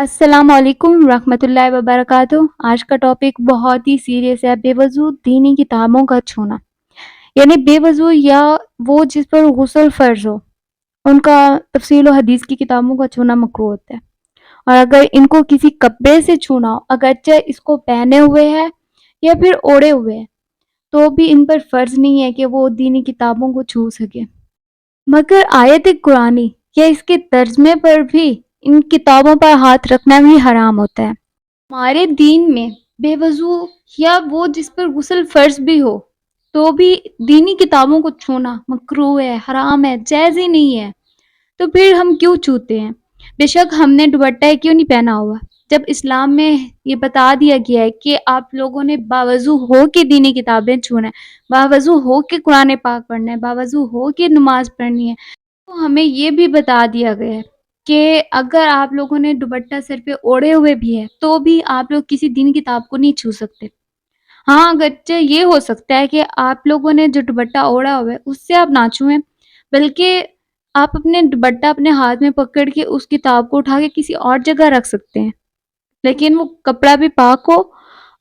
अस्सलाम वालेकुम रहमतुल्लाहि व बरकातुहू। आज का टॉपिक बहुत ही सीरियस है, बेवजू दीनी किताबों का छूना। यानी बेवजू या वो जिस पर गुस्ल फ़र्ज़ हो, उनका तफ़सील व हदीस की किताबों का छूना मकरूह होता है। और अगर इनको किसी कपड़े से छूना हो, अगरचे इसको पहने हुए है या फिर ओढ़े हुए है, तो भी इन पर फ़र्ज़ नहीं है कि वो दीनी किताबों को छू सकें। मगर आयत कुरानी या इसके तर्जमे पर भी इन किताबों पर हाथ रखना भी हराम होता है। हमारे दीन में बेवजू या वो जिस पर गुस्ल फ़र्ज़ भी हो, तो भी दीनी किताबों को छूना मकरूह है, हराम है, जायज़ ही नहीं है। तो फिर हम क्यों छूते हैं? बेशक हमने दुपट्टा क्यों नहीं पहना हुआ, जब इस्लाम में ये बता दिया गया है कि आप लोगों ने बावज़ू हो के दीनी किताबें छूना है, बावज़ू हो के कुरान पाक पढ़ना है, बावज़ू हो के नमाज़ पढ़नी है। तो हमें ये भी बता दिया गया है कि अगर आप लोगों ने दुपट्टा सिर पे ओढ़े हुए भी है, तो भी आप लोग किसी दीन किताब को नहीं छू सकते। हाँ, अगरचे ये हो सकता है कि आप लोगों ने जो दुपट्टा ओढ़ा हुआ है, उससे आप ना छुएँ, बल्कि आप अपने दुपट्टा अपने हाथ में पकड़ के उस किताब को उठा के किसी और जगह रख सकते हैं। लेकिन वो कपड़ा भी पाक हो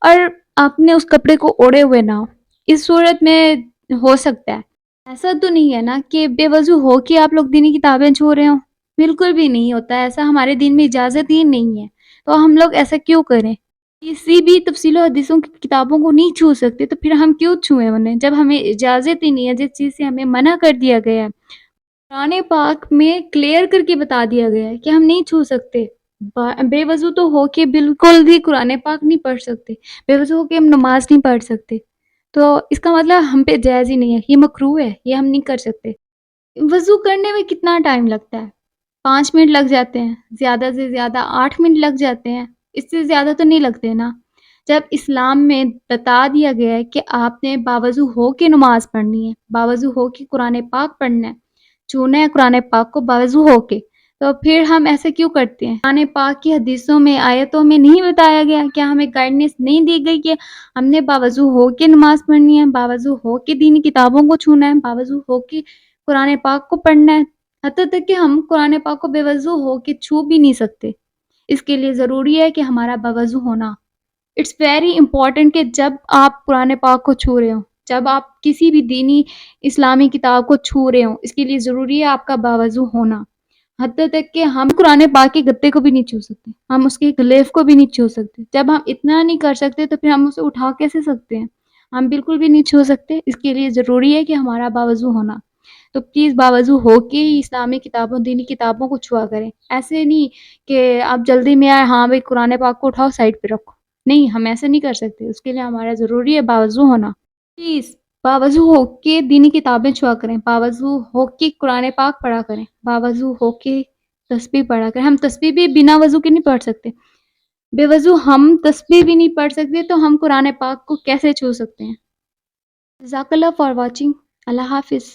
और आपने उस कपड़े को ओढ़े हुए ना हो। इस सूरत में हो सकता है। ऐसा तो नहीं है ना कि बेवज़ू हो के आप लोग दीनी किताबें छू रहे हों? बिल्कुल भी नहीं होता है ऐसा, हमारे दीन में इजाज़त ही नहीं है। तो हम लोग ऐसा क्यों करें? किसी भी तफ़सील व हदीसों की किताबों को नहीं छू सकते, तो फिर हम क्यों छुएँ उन्हें? जब हमें इजाज़त ही नहीं है, जिस चीज़ से हमें मना कर दिया गया है। कुरान पाक में क्लियर करके बता दिया गया है कि हम नहीं छू सकते। बेवज़ू तो हो के बिल्कुल भी कुरान पाक नहीं पढ़ सकते, बेवज़ू हो के हम नमाज़ नहीं पढ़ सकते। तो इसका मतलब हम पे जायज़ ही नहीं है, ये मकरूह है, ये हम नहीं कर सकते। वज़ू करने में कितना टाइम लगता है? 5 मिनट लग जाते हैं, ज़्यादा से ज़्यादा 8 मिनट लग जाते हैं, इससे ज़्यादा तो नहीं लगते ना। जब इस्लाम में बता दिया गया है कि आपने बावज़ू हो के नमाज़ पढ़नी है, बावज़ू हो के कुरान पाक पढ़ना है, छूना है कुरान पाक को बावज़ू हो के, तो फिर हम ऐसे क्यों करते हैं? कुरान पाक की हदीसों में, आयतों में नहीं बताया गया? क्या हमें गाइडेंस नहीं दी गई कि हमने बावज़ू हो के नमाज़ पढ़नी है, बावज़ू हो के दीनी किताबों को छूना है, बावज़ू हो के कुरान पाक को पढ़ना है? हत्ता तक कि हम कुरान पाक को बेवज़ू हो के छू भी नहीं सकते। इसके लिए ज़रूरी है कि हमारा बावज़ू होना। इट्स वेरी इम्पोर्टेंट कि जब आप कुरान पाक को छू रहे हो, जब आप किसी भी दीनी इस्लामी किताब को छू रहे हो, इसके लिए ज़रूरी है आपका बावज़ू होना। हत्ता तक कि हम कुरान पाक के गत्ते को भी नहीं छू सकते, हम उसके गिलाफ को भी नहीं छू सकते। जब हम इतना नहीं कर सकते, तो फिर हम उसे उठा कैसे सकते हैं? हम बिल्कुल भी नहीं छू सकते, इसके लिए ज़रूरी है कि हमारा बावज़ू होना। तो प्लीज़ बावज़ू हो के ही इस्लामी किताबों, दीनी किताबों को छुआ करें। ऐसे नहीं कि आप जल्दी में आए, हाँ भाई कुरान पाक को उठाओ साइड पे रखो। नहीं, हम ऐसे नहीं कर सकते, उसके लिए हमारा ज़रूरी है बावज़ू होना। प्लीज़ बावज़ू हो के दीनी किताबें छुआ करें, बावज़ू हो के कुरान पाक पढ़ा करें, बावज़ू हो के तस्बीह पढ़ा करें। हम तस्बीह भी बिना वज़ू के नहीं पढ़ सकते। बेवज़ू हम तस्बीह भी नहीं पढ़ सकते, तो हम कुरान पाक को कैसे छू सकते हैं? जज़ाकल्लाह फॉर वॉचिंग। अल्लाह हाफ़िज़।